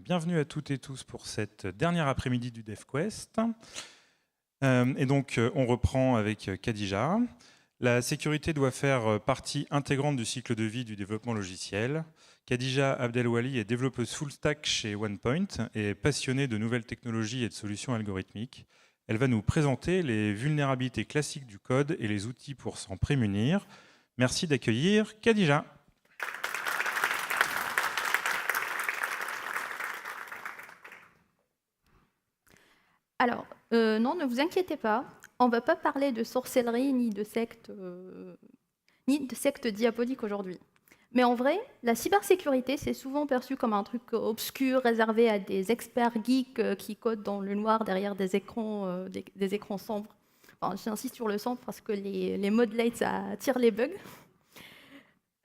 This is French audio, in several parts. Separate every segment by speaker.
Speaker 1: bienvenue à toutes et tous pour cette dernière après-midi du DevQuest. Et donc, on reprend avec Khadija. La sécurité doit faire partie intégrante du cycle de vie du développement logiciel. Khadija Abdelwali est développeuse full stack chez OnePoint et passionnée de nouvelles technologies et de solutions algorithmiques. Elle va nous présenter les vulnérabilités classiques du code et les outils pour s'en prémunir. Merci d'accueillir Khadija.
Speaker 2: Alors, non, ne vous inquiétez pas, on ne va pas parler de sorcellerie ni de secte diabolique aujourd'hui. Mais en vrai, la cybersécurité, c'est souvent perçu comme un truc obscur, réservé à des experts geeks qui codent dans le noir derrière des écrans, des écrans sombres. Enfin, j'insiste sur le sombre parce que les modelights, ça attire les bugs.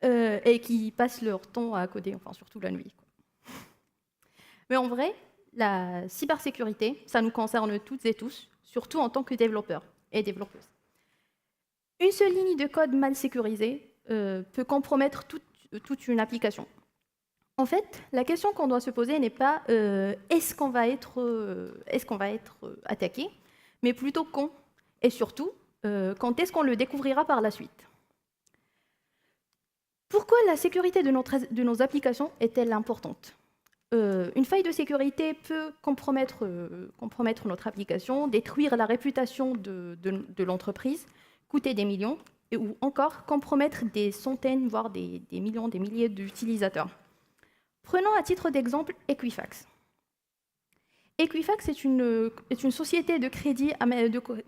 Speaker 2: Et qui passent leur temps à coder, enfin surtout la nuit, quoi. Mais en vrai, la cybersécurité, ça nous concerne toutes et tous, surtout en tant que développeurs et développeuses. Une seule ligne de code mal sécurisée peut compromettre toute une application. En fait, la question qu'on doit se poser n'est pas est-ce qu'on va être attaqué, mais plutôt quand, et surtout, quand est-ce qu'on le découvrira par la suite. Pourquoi la sécurité de nos applications est-elle importante ? Une faille de sécurité peut compromettre notre application, détruire la réputation de l'entreprise, coûter des millions, ou encore compromettre des centaines, voire des millions, des milliers d'utilisateurs. Prenons à titre d'exemple Equifax. Equifax est une société de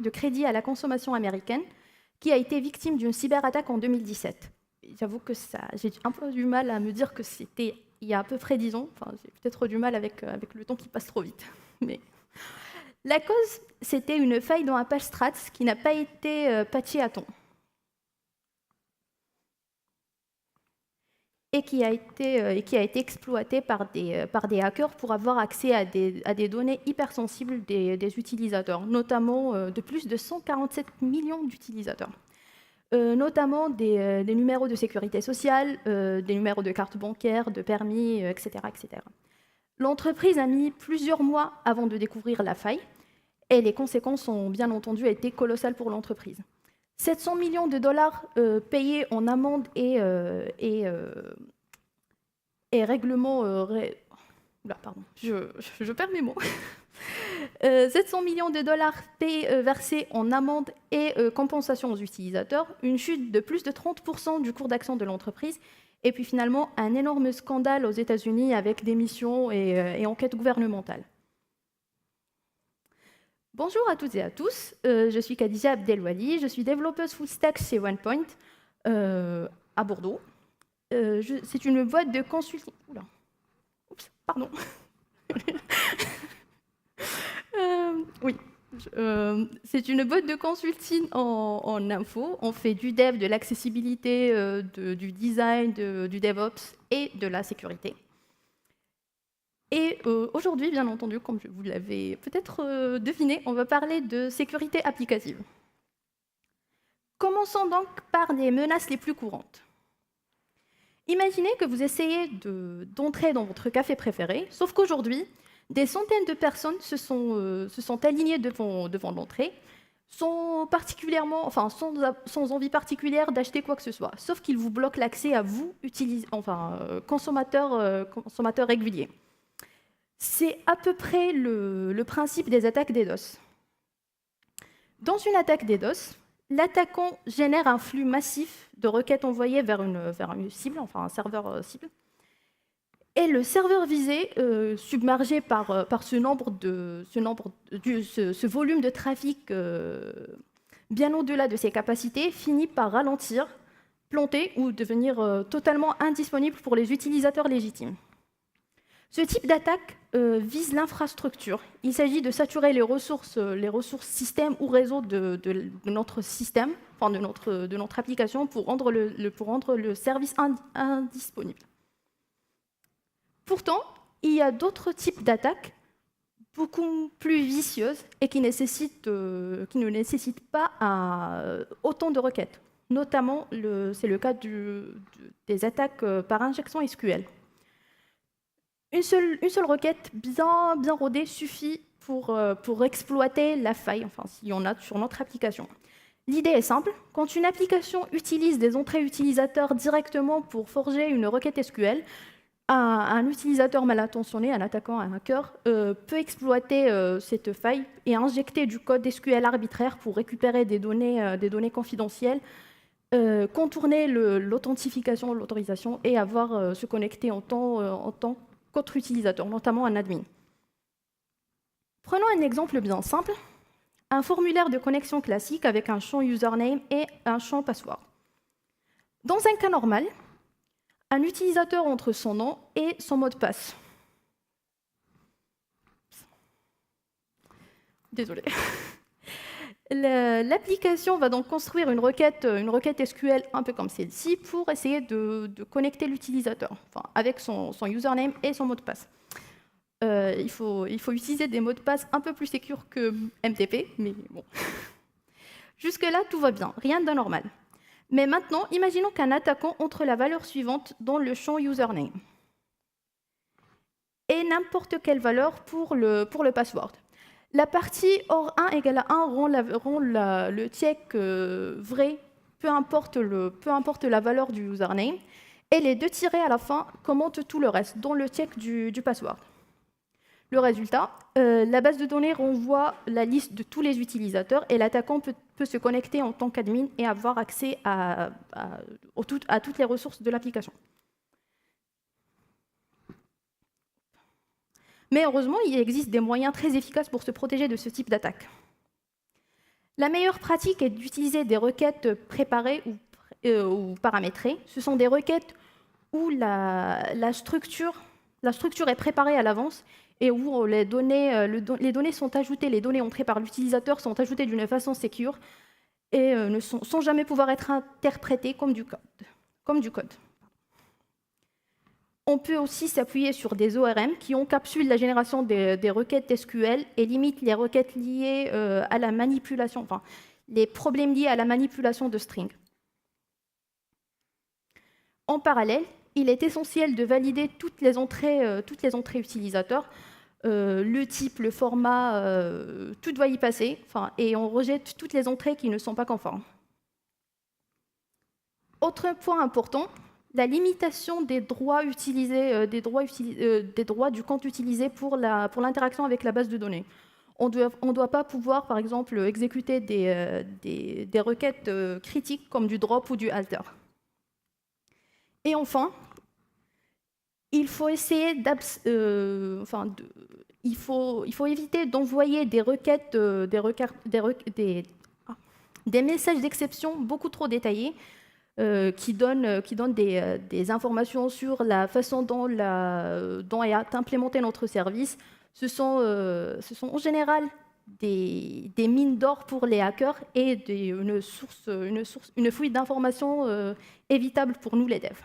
Speaker 2: crédit à la consommation américaine qui a été victime d'une cyberattaque en 2017. J'avoue que j'ai un peu du mal à me dire que c'était il y a à peu près 10 ans. Enfin, j'ai peut-être du mal avec le temps qui passe trop vite. Mais la cause, c'était une faille dans Apache Struts qui n'a pas été patchée à temps. Et qui a été exploitée par des hackers pour avoir accès à des données hypersensibles des utilisateurs, notamment de plus de 147 millions d'utilisateurs. Notamment des numéros de sécurité sociale, des numéros de carte bancaire, de permis, etc., etc. L'entreprise a mis plusieurs mois avant de découvrir la faille, et les conséquences ont bien entendu été colossales pour l'entreprise. 700 millions de dollars payés en amende et règlements... pardon, je perds mes mots. 700 millions de dollars versés en amende et compensation aux utilisateurs, une chute de plus de 30% du cours d'action de l'entreprise, et puis finalement un énorme scandale aux États-Unis avec démissions et enquêtes gouvernementales. Bonjour à toutes et à tous, je suis Khadija Abdelwali, je suis développeuse full stack chez OnePoint à Bordeaux. C'est une boîte de consulting. Oups, pardon. Oui, c'est une boîte de consulting en info. On fait du dev, de l'accessibilité, du design, du DevOps et de la sécurité. Et aujourd'hui, bien entendu, comme vous l'avez peut-être deviné, on va parler de sécurité applicative. Commençons donc par les menaces les plus courantes. Imaginez que vous essayez d'entrer dans votre café préféré, sauf qu'aujourd'hui, des centaines de personnes se sont alignées devant l'entrée, sans envie particulière d'acheter quoi que ce soit, sauf qu'ils vous bloquent l'accès à vous, consommateurs réguliers. C'est à peu près le principe des attaques DDoS. Dans une attaque DDoS, l'attaquant génère un flux massif de requêtes envoyées vers une cible, enfin un serveur cible. Et le serveur visé, submergé par ce volume de trafic bien au-delà de ses capacités, finit par ralentir, planter ou devenir totalement indisponible pour les utilisateurs légitimes. Ce type d'attaque vise l'infrastructure. Il s'agit de saturer les ressources système ou réseau de notre système, enfin de notre application, pour rendre le service indisponible. Pourtant, il y a d'autres types d'attaques beaucoup plus vicieuses et qui ne nécessitent pas autant de requêtes. Notamment, c'est le cas des attaques par injection SQL. Une seule requête bien rodée suffit pour exploiter la faille, enfin s'il y en a sur notre application. L'idée est simple, quand une application utilise des entrées utilisateurs directement pour forger une requête SQL, un utilisateur mal intentionné, un attaquant, un hacker, peut exploiter cette faille et injecter du code SQL arbitraire pour récupérer des données confidentielles, contourner l'authentification, l'autorisation et se connecter en tant qu'autre utilisateur, notamment un admin. Prenons un exemple bien simple, un formulaire de connexion classique avec un champ username et un champ password. Dans un cas normal, un utilisateur entre son nom et son mot de passe. Désolée. L'application va donc construire une requête SQL un peu comme celle-ci pour essayer de connecter l'utilisateur, enfin, avec son username et son mot de passe. Il faut utiliser des mots de passe un peu plus sécurs que MTP, mais bon. Jusque-là, tout va bien, rien d'anormal. Mais maintenant, imaginons qu'un attaquant entre la valeur suivante dans le champ username et n'importe quelle valeur pour le password. La partie OR 1 égale à 1 rend le check vrai, peu importe la valeur du username, et les deux tirets à la fin commentent tout le reste, dont le check du password. Le résultat, la base de données renvoie la liste de tous les utilisateurs et l'attaquant peut se connecter en tant qu'admin et avoir accès à toutes les ressources de l'application. Mais heureusement, il existe des moyens très efficaces pour se protéger de ce type d'attaque. La meilleure pratique est d'utiliser des requêtes préparées ou paramétrées. Ce sont des requêtes où la structure est préparée à l'avance et où les données sont ajoutées, les données entrées par l'utilisateur sont ajoutées d'une façon sécure et sans jamais pouvoir être interprétées comme du code. On peut aussi s'appuyer sur des ORM qui encapsulent la génération des requêtes SQL et limitent les requêtes liées à la manipulation, enfin, les problèmes liés à la manipulation de strings. En parallèle, il est essentiel de valider toutes les entrées utilisateurs, le type, le format, tout doit y passer, et on rejette toutes les entrées qui ne sont pas conformes. Autre point important, la limitation des droits du compte utilisé pour l'interaction avec la base de données. On ne doit pas pouvoir, par exemple, exécuter des requêtes critiques comme du drop ou du alter. Et enfin, il faut essayer il faut éviter d'envoyer des messages d'exception beaucoup trop détaillés qui donnent des informations sur la façon dont est implémenté notre service. Ce sont en général des mines d'or pour les hackers et une fuite d'informations évitable pour nous les devs.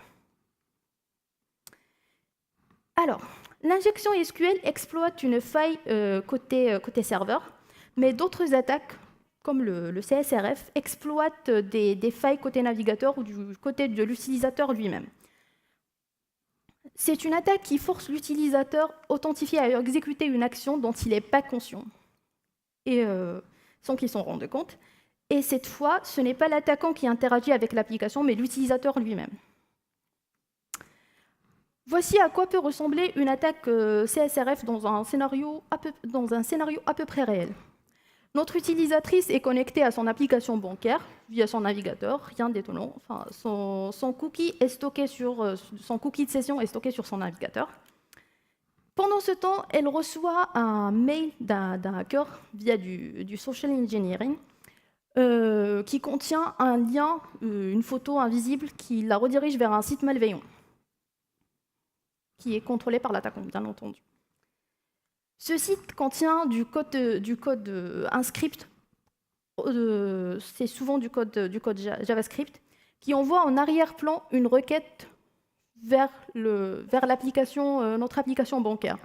Speaker 2: Alors, l'injection SQL exploite une faille côté serveur, mais d'autres attaques, comme le CSRF, exploitent des failles côté navigateur ou du côté de l'utilisateur lui-même. C'est une attaque qui force l'utilisateur authentifié à exécuter une action dont il n'est pas conscient, et sans qu'il s'en rende compte. Et cette fois, ce n'est pas l'attaquant qui interagit avec l'application, mais l'utilisateur lui-même. Voici à quoi peut ressembler une attaque CSRF dans un scénario à peu près réel. Notre utilisatrice est connectée à son application bancaire via son navigateur, rien d'étonnant. Enfin, son cookie de session est stocké sur son navigateur. Pendant ce temps, elle reçoit un mail d'un hacker via du social engineering qui contient un lien, une photo invisible qui la redirige vers un site malveillant, qui est contrôlé par l'attaquant, bien entendu. Ce site contient du code un script, c'est souvent du code JavaScript, qui envoie en arrière-plan une requête vers notre application bancaire.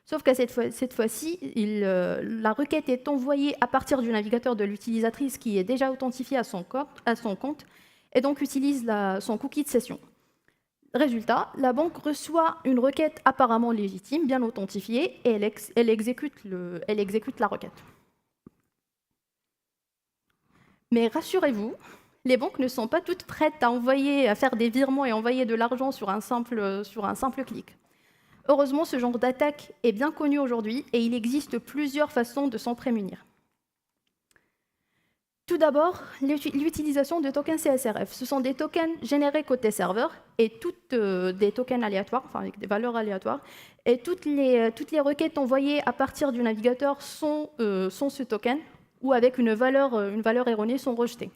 Speaker 2: Sauf qu'à cette fois-ci, la requête est envoyée à partir du navigateur de l'utilisatrice qui est déjà authentifié à son compte et donc utilise son cookie de session. Résultat, la banque reçoit une requête apparemment légitime, bien authentifiée, et elle exécute la requête. Mais rassurez-vous, les banques ne sont pas toutes prêtes à faire des virements et envoyer de l'argent sur un simple clic. Heureusement, ce genre d'attaque est bien connu aujourd'hui et il existe plusieurs façons de s'en prémunir. Tout d'abord, l'utilisation de tokens CSRF. Ce sont des tokens générés côté serveur et des tokens aléatoires, enfin avec des valeurs aléatoires. Et toutes les requêtes envoyées à partir du navigateur sont ce token, ou avec une valeur erronée sont rejetées.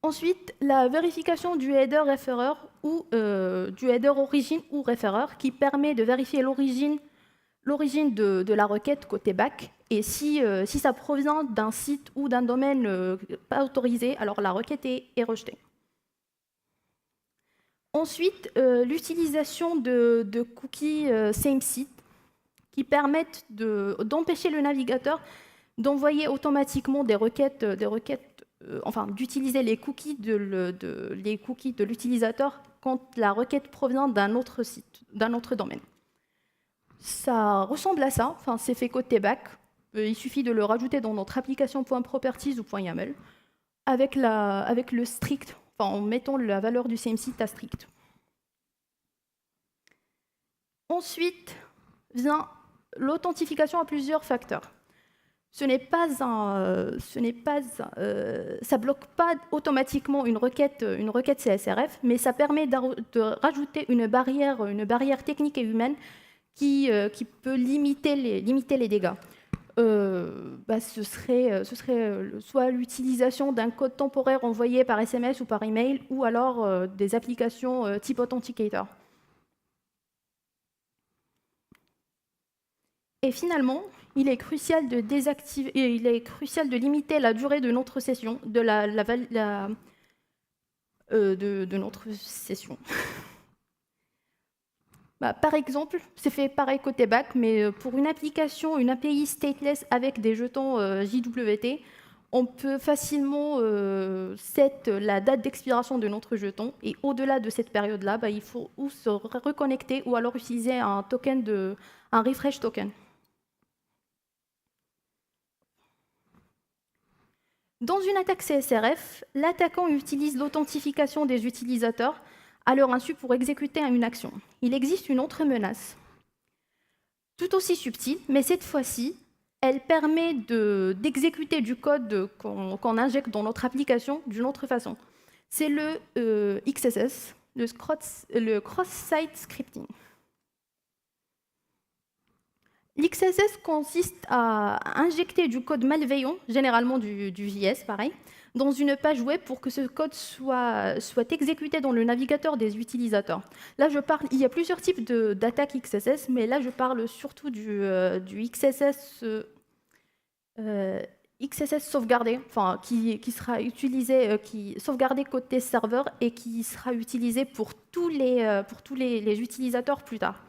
Speaker 2: Ensuite, la vérification du header référeur ou du header origine ou référeur qui permet de vérifier l'origine de la requête côté back. Et si ça provient d'un site ou d'un domaine pas autorisé, alors la requête est rejetée. Ensuite, l'utilisation de cookies same site qui permettent d'empêcher le navigateur d'envoyer automatiquement des requêtes, enfin d'utiliser les cookies de l'utilisateur quand la requête provient d'un autre site, d'un autre domaine. Ça ressemble à ça, enfin, c'est fait côté back. Il suffit de le rajouter dans notre application .properties ou .yaml avec le strict, enfin, en mettant la valeur du same site à strict. Ensuite vient l'authentification à plusieurs facteurs. Ça bloque pas automatiquement une requête CSRF, mais ça permet de rajouter une barrière technique et humaine qui peut limiter les dégâts. Ce serait soit l'utilisation d'un code temporaire envoyé par SMS ou par email, ou alors des applications type Authenticator. Et finalement, il est crucial de limiter la durée de notre session, de notre session. Par exemple, c'est fait pareil côté back, mais pour une application, une API stateless avec des jetons JWT, on peut facilement set la date d'expiration de notre jeton, et au-delà de cette période-là, il faut ou se reconnecter ou alors utiliser un refresh token. Dans une attaque CSRF, l'attaquant utilise l'authentification des utilisateurs à leur insu pour exécuter une action. Il existe une autre menace, tout aussi subtile, mais cette fois-ci, elle permet d'exécuter du code qu'on injecte dans notre application d'une autre façon. C'est le XSS, le cross-site scripting. L'XSS consiste à injecter du code malveillant, généralement du JS, pareil, dans une page web pour que ce code soit exécuté dans le navigateur des utilisateurs. Là, il y a plusieurs types d'attaques XSS, mais là, je parle surtout du XSS sauvegardé, enfin, qui sera utilisé, sauvegardé côté serveur et qui sera utilisé pour tous les utilisateurs plus tard.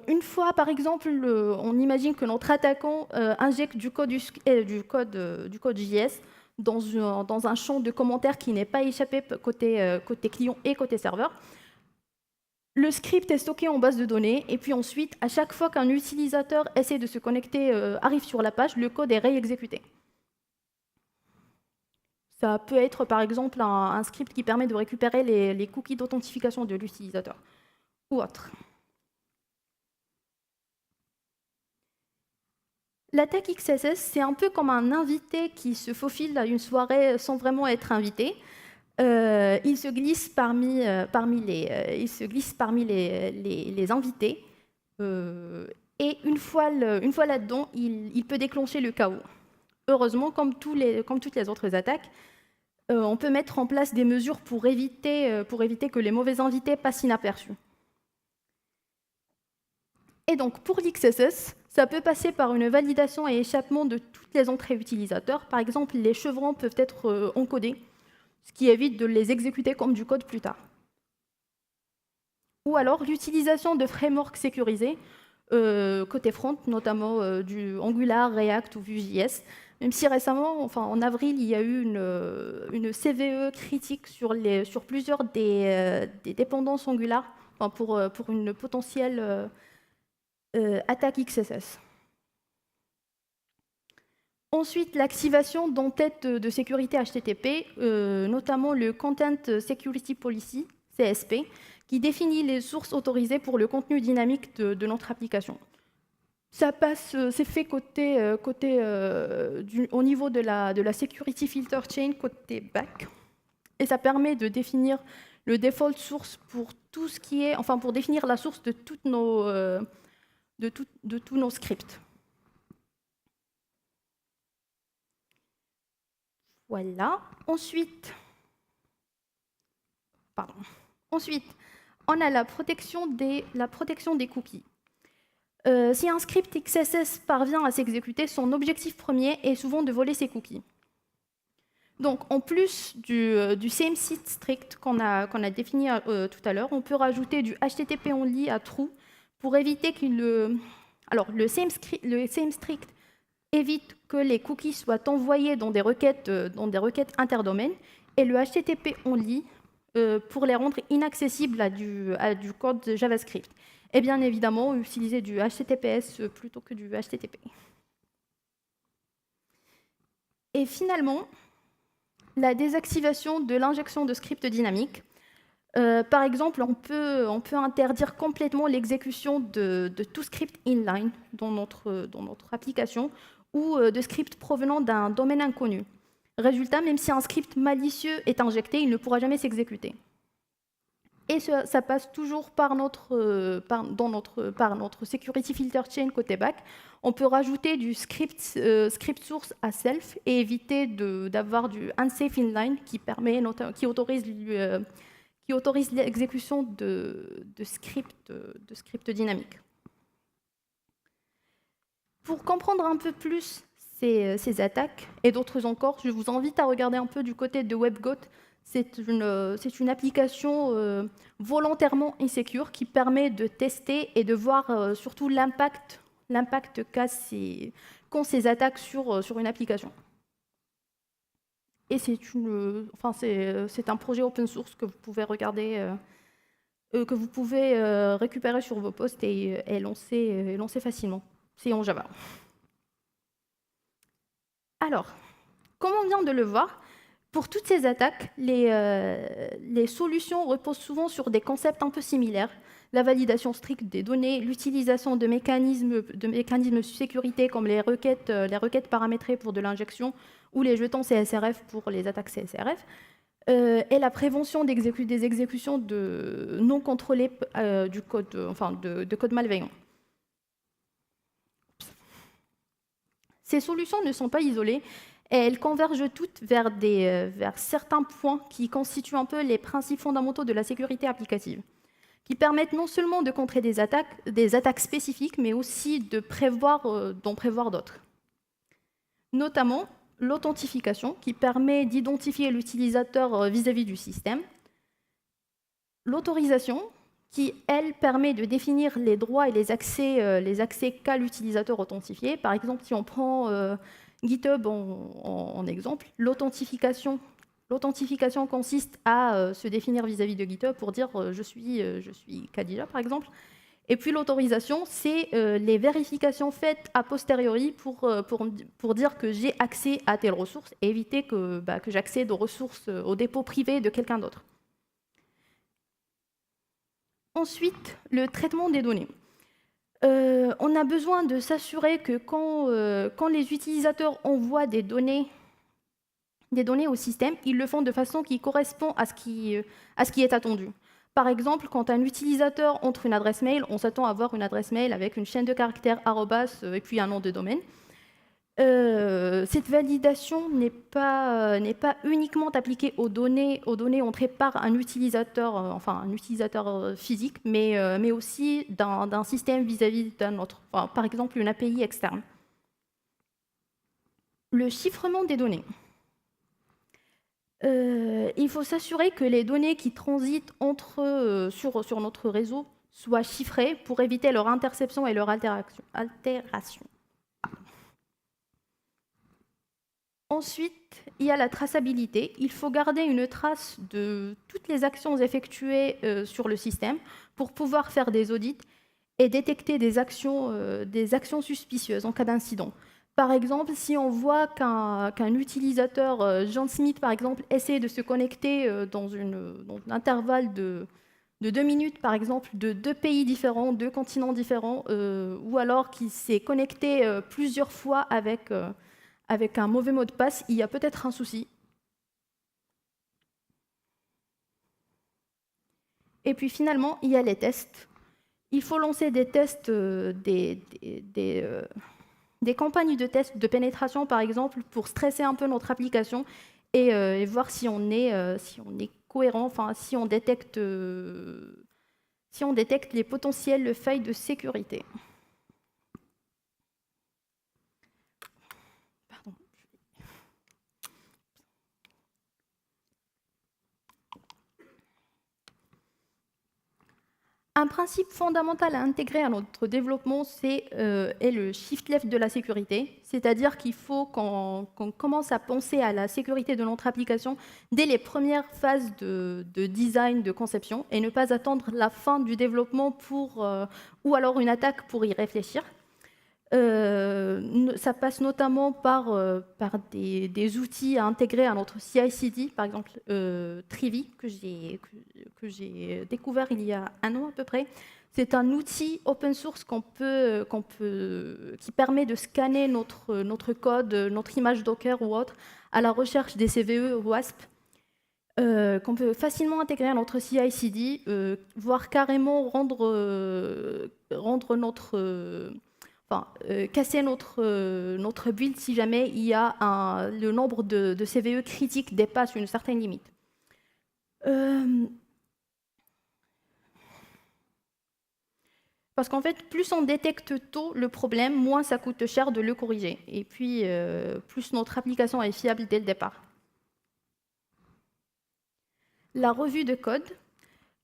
Speaker 2: Une fois, par exemple, on imagine que notre attaquant injecte du code JS dans un champ de commentaires qui n'est pas échappé côté client et côté serveur. Le script est stocké en base de données, et puis ensuite, à chaque fois qu'un utilisateur essaie de se connecter, arrive sur la page, le code est réexécuté. Ça peut être, par exemple, un script qui permet de récupérer les cookies d'authentification de l'utilisateur, ou autre. L'attaque XSS, c'est un peu comme un invité qui se faufile à une soirée sans vraiment être invité. Il se glisse parmi les invités. Et une fois là-dedans, il peut déclencher le chaos. Heureusement, comme toutes les autres attaques, on peut mettre en place des mesures pour éviter que les mauvais invités passent inaperçus. Et donc, pour l'XSS, ça peut passer par une validation et échappement de toutes les entrées utilisateurs. Par exemple, les chevrons peuvent être encodés, ce qui évite de les exécuter comme du code plus tard. Ou alors l'utilisation de frameworks sécurisés. côté front, notamment du Angular, React ou Vue.js. Même si récemment, enfin en avril, il y a eu une CVE critique sur plusieurs des dépendances Angular, enfin pour une potentielle attaque XSS. Ensuite, l'activation d'entêtes de sécurité HTTP, notamment le Content Security Policy, CSP, qui définit les sources autorisées pour le contenu dynamique de notre application. Ça passe, c'est fait au niveau de la Security Filter Chain côté back, et ça permet de définir le default source pour tout ce qui est, enfin pour définir la source de tous nos scripts. Voilà. Ensuite, on a la protection des cookies. Si un script XSS parvient à s'exécuter, son objectif premier est souvent de voler ses cookies. Donc, en plus du same site strict qu'on a défini tout à l'heure, on peut rajouter du HTTP only à true pour éviter Alors, le same strict évite que les cookies soient envoyés dans des requêtes interdomaines, et le HTTP only pour les rendre inaccessibles à du code JavaScript. Et bien évidemment, utiliser du HTTPS plutôt que du HTTP. Et finalement, la désactivation de l'injection de scripts dynamiques. Par exemple, on peut interdire complètement l'exécution de tout script inline dans notre application ou de scripts provenant d'un domaine inconnu. Résultat, même si un script malicieux est injecté, il ne pourra jamais s'exécuter. Et ça passe toujours par notre security filter chain côté back. On peut rajouter du script source à self et éviter d'avoir du unsafe inline qui autorise l'exécution de scripts dynamiques. Pour comprendre un peu plus ces attaques et d'autres encore, je vous invite à regarder un peu du côté de WebGoat. C'est une application volontairement insécure qui permet de tester et de voir surtout l'impact qu'ont ces attaques sur une application. Et c'est un projet open source que vous pouvez regarder, que vous pouvez récupérer sur vos postes et lancer facilement. C'est en Java. Alors, comme on vient de le voir, pour toutes ces attaques, les solutions reposent souvent sur des concepts un peu similaires. La validation stricte des données, l'utilisation de mécanismes de sécurité comme les requêtes paramétrées pour de l'injection ou les jetons CSRF pour les attaques CSRF, et la prévention des exécutions non contrôlées de code malveillant. Ces solutions ne sont pas isolées, et elles convergent toutes vers certains points qui constituent un peu les principes fondamentaux de la sécurité applicative, qui permettent non seulement de contrer des attaques spécifiques, mais aussi d'en prévoir d'autres. Notamment l'authentification, qui permet d'identifier l'utilisateur vis-à-vis du système, l'autorisation, qui, elle, permet de définir les droits et les accès qu'a l'utilisateur authentifié. Par exemple, si on prend GitHub en exemple, l'authentification consiste à se définir vis-à-vis de GitHub pour dire je suis Khadija, par exemple. Et puis l'autorisation, c'est les vérifications faites a posteriori pour dire que j'ai accès à telle ressource et éviter que j'accède aux ressources, aux dépôts privés de quelqu'un d'autre. Ensuite, le traitement des données. On a besoin de s'assurer que quand les utilisateurs envoient des données au système, ils le font de façon qui correspond à ce qui est attendu. Par exemple, quand un utilisateur entre une adresse mail, on s'attend à avoir une adresse mail avec une chaîne de caractères arrobas et puis un nom de domaine. Cette validation n'est pas uniquement appliquée aux données entrées par un utilisateur, physique, mais aussi d'un système vis-à-vis d'un autre, par exemple une API externe. Le chiffrement des données. Il faut s'assurer que les données qui transitent sur notre réseau soient chiffrés pour éviter leur interception et leur altération. Ensuite, il y a la traçabilité. Il faut garder une trace de toutes les actions effectuées sur le système pour pouvoir faire des audits et détecter des actions suspicieuses en cas d'incident. Par exemple, si on voit qu'un utilisateur, John Smith par exemple, essaie de se connecter dans un intervalle de 2 minutes, par exemple, de 2 pays différents, 2 continents différents, ou alors qu'il s'est connecté plusieurs fois avec un mauvais mot de passe, il y a peut-être un souci. Et puis finalement, il y a les tests. Il faut lancer des tests, des campagnes de tests de pénétration, par exemple, pour stresser un peu notre application et voir si on est cohérent, enfin, si on détecte les potentielles failles de sécurité. Pardon. Un principe fondamental à intégrer à notre développement, est le shift left de la sécurité, c'est-à-dire qu'il faut qu'on commence à penser à la sécurité de notre application dès les premières phases de design, de conception, et ne pas attendre la fin du développement ou alors une attaque pour y réfléchir. Ça passe notamment par des outils à intégrer à notre CI/CD, par exemple Trivy, que j'ai découvert il y a 1 an à peu près. C'est un outil open source qui permet de scanner notre code, notre image Docker ou autre, à la recherche des CVE ou WASP, qu'on peut facilement intégrer à notre CI/CD, voire carrément casser notre build si jamais le nombre de CVE critiques dépasse une certaine limite. Parce qu'en fait, plus on détecte tôt le problème, moins ça coûte cher de le corriger. Et puis, plus notre application est fiable dès le départ. La revue de code.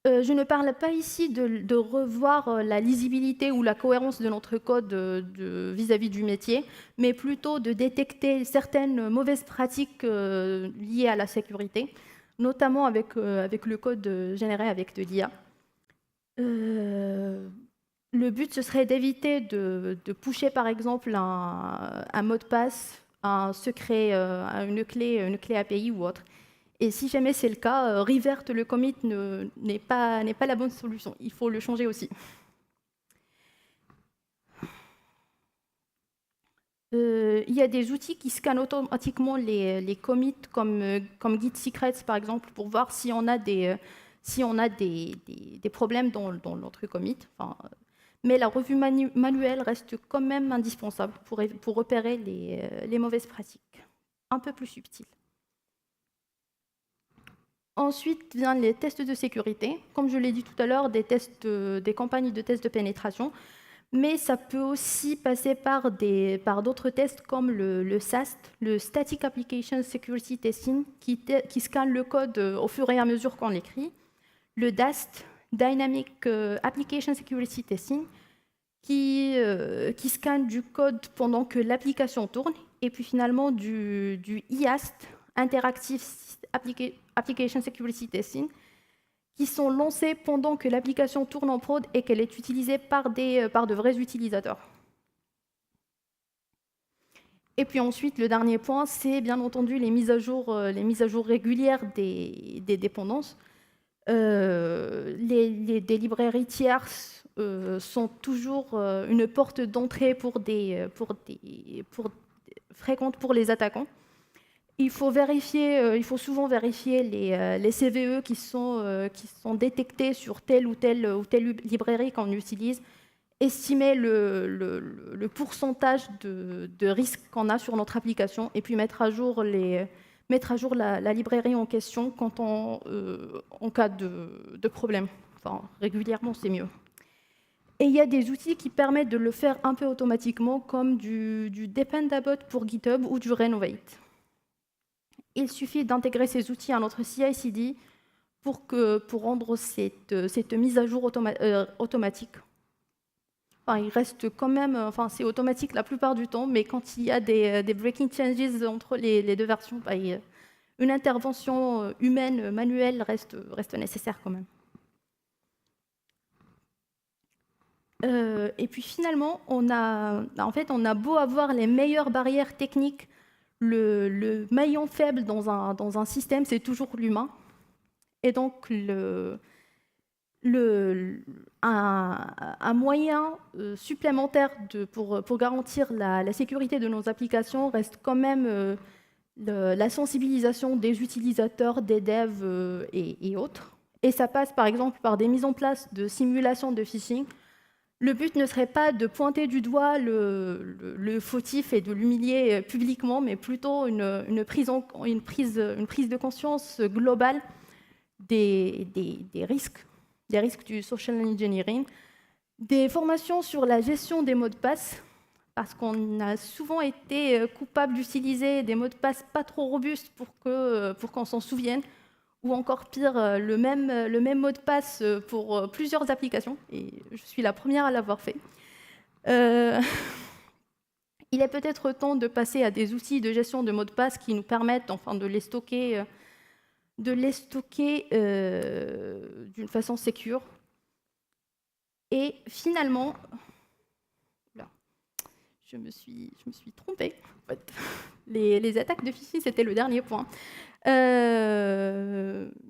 Speaker 2: Je ne parle pas ici de revoir la lisibilité ou la cohérence de notre code vis-à-vis du métier, mais plutôt de détecter certaines mauvaises pratiques liées à la sécurité, notamment avec le code généré avec de l'IA. Le but, ce serait d'éviter de pusher, par exemple, un mot de passe, un secret, une clé API ou autre. Et si jamais c'est le cas, revert le commit n'est pas la bonne solution. Il faut le changer aussi. Il y a des outils qui scannent automatiquement les commits comme Git Secrets, par exemple, pour voir si on a des problèmes dans notre commit. Mais la revue manuelle reste quand même indispensable pour repérer les mauvaises pratiques, un peu plus subtiles. Ensuite viennent les tests de sécurité. Comme je l'ai dit tout à l'heure, des campagnes de tests de pénétration. Mais ça peut aussi passer par d'autres tests comme le SAST, le Static Application Security Testing, qui scanne le code au fur et à mesure qu'on l'écrit. Le DAST, Dynamic Application Security Testing, qui scanne du code pendant que l'application tourne. Et puis finalement du IAST, Interactive Application Security Testing, qui sont lancés pendant que l'application tourne en prod et qu'elle est utilisée par de vrais utilisateurs. Et puis ensuite, le dernier point, c'est bien entendu les mises à jour régulières des dépendances. Des librairies tierces sont toujours une porte d'entrée fréquente pour les attaquants. Il faut souvent vérifier les CVE qui sont détectés sur telle ou telle librairie qu'on utilise, estimer le pourcentage de risque qu'on a sur notre application et puis mettre à jour la librairie en question en cas de problème. Enfin, régulièrement, c'est mieux. Et il y a des outils qui permettent de le faire un peu automatiquement, comme du Dependabot pour GitHub ou du Renovate. Il suffit d'intégrer ces outils à notre CI/CD pour rendre cette mise à jour automatique. Enfin, il reste quand même, enfin, c'est automatique la plupart du temps, mais quand il y a des breaking changes entre les deux versions, une intervention humaine, manuelle, reste nécessaire quand même. Et puis finalement, on a beau avoir les meilleures barrières techniques, le maillon faible dans un système, c'est toujours l'humain. Et donc, un moyen supplémentaire pour garantir la sécurité de nos applications reste quand même la sensibilisation des utilisateurs, des devs et autres. Et ça passe par exemple par des mises en place de simulations de phishing. Le but ne serait pas de pointer du doigt le fautif et de l'humilier publiquement, mais plutôt une prise de conscience globale des risques du social engineering, des formations sur la gestion des mots de passe, parce qu'on a souvent été coupable d'utiliser des mots de passe pas trop robustes pour qu'on s'en souvienne, ou encore pire, le même mot de passe pour plusieurs applications, et je suis la première à l'avoir fait. Il est peut-être temps de passer à des outils de gestion de mots de passe qui nous permettent enfin, de les stocker d'une façon sécure. Et finalement, là, je me suis trompée. En fait. Les attaques de phishing, c'était le dernier point.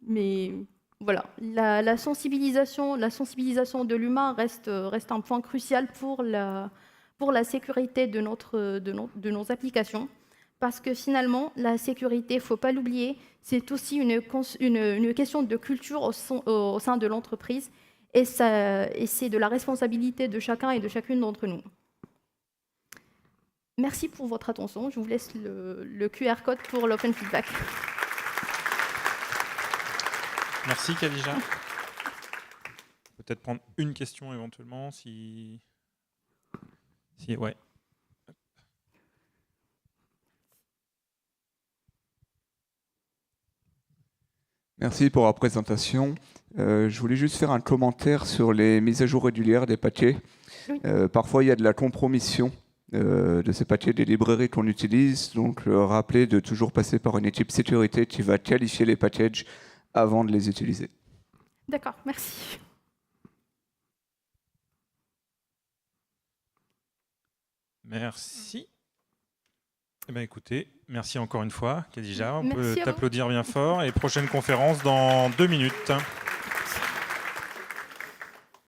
Speaker 2: Mais voilà, la sensibilisation de l'humain reste un point crucial pour la sécurité de nos applications. Parce que finalement, la sécurité, il ne faut pas l'oublier, c'est aussi une question de culture au sein de l'entreprise. Et c'est de la responsabilité de chacun et de chacune d'entre nous. Merci pour votre attention. Je vous laisse le QR code pour l'open feedback.
Speaker 1: Merci Khadija. Peut-être prendre une question éventuellement, si ouais.
Speaker 3: Merci pour la présentation. Je voulais juste faire un commentaire sur les mises à jour régulières des patchs.
Speaker 2: Oui.
Speaker 3: Parfois, il y a de la compromission de ces patchs des librairies qu'on utilise. Donc, rappeler de toujours passer par une équipe sécurité qui va qualifier les packages avant de les utiliser.
Speaker 2: D'accord, merci.
Speaker 1: Merci. Eh bien, écoutez, merci encore une fois, Khadija. On
Speaker 2: Merci
Speaker 1: peut
Speaker 2: à vous.
Speaker 1: t'applaudir bien fort. Et prochaine conférence dans 2 minutes.